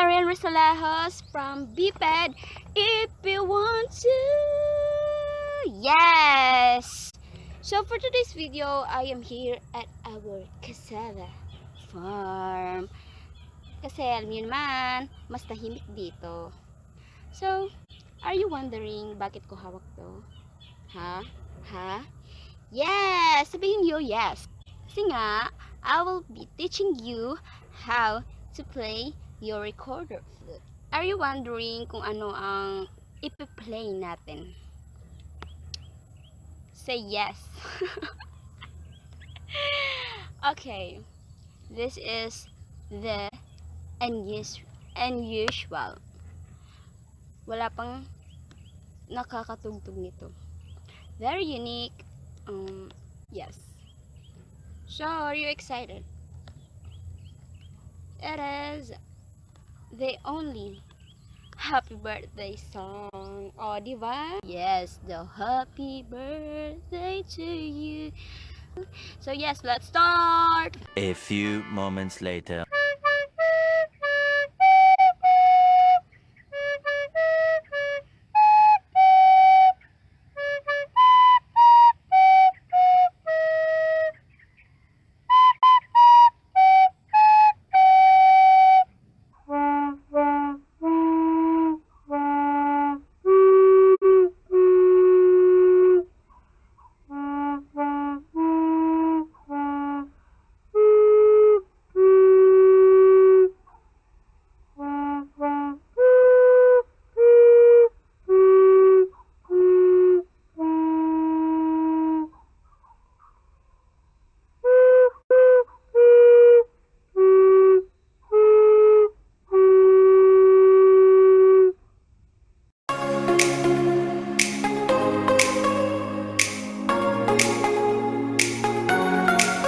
Marian Resolajos from BPED. If you want to, yes. So for today's video, I am here at our Casada farm. Kasi alam niyo naman, mas tahimik dito. So, are you wondering bakit ko hawak to? Ha? Ha? Yes! Sabihin niyo yes. Kasi nga, I will be teaching you how to play your recorder flute. Are you wondering kung ano ang ipi-play natin? Say yes. Okay. This is the unusual. Wala pang nakakatugtog nito. Very unique. Yes. So, are you excited? It is the only happy birthday song. Oh, diba? Yes, the happy birthday to you. So yes, let's start. A few moments later.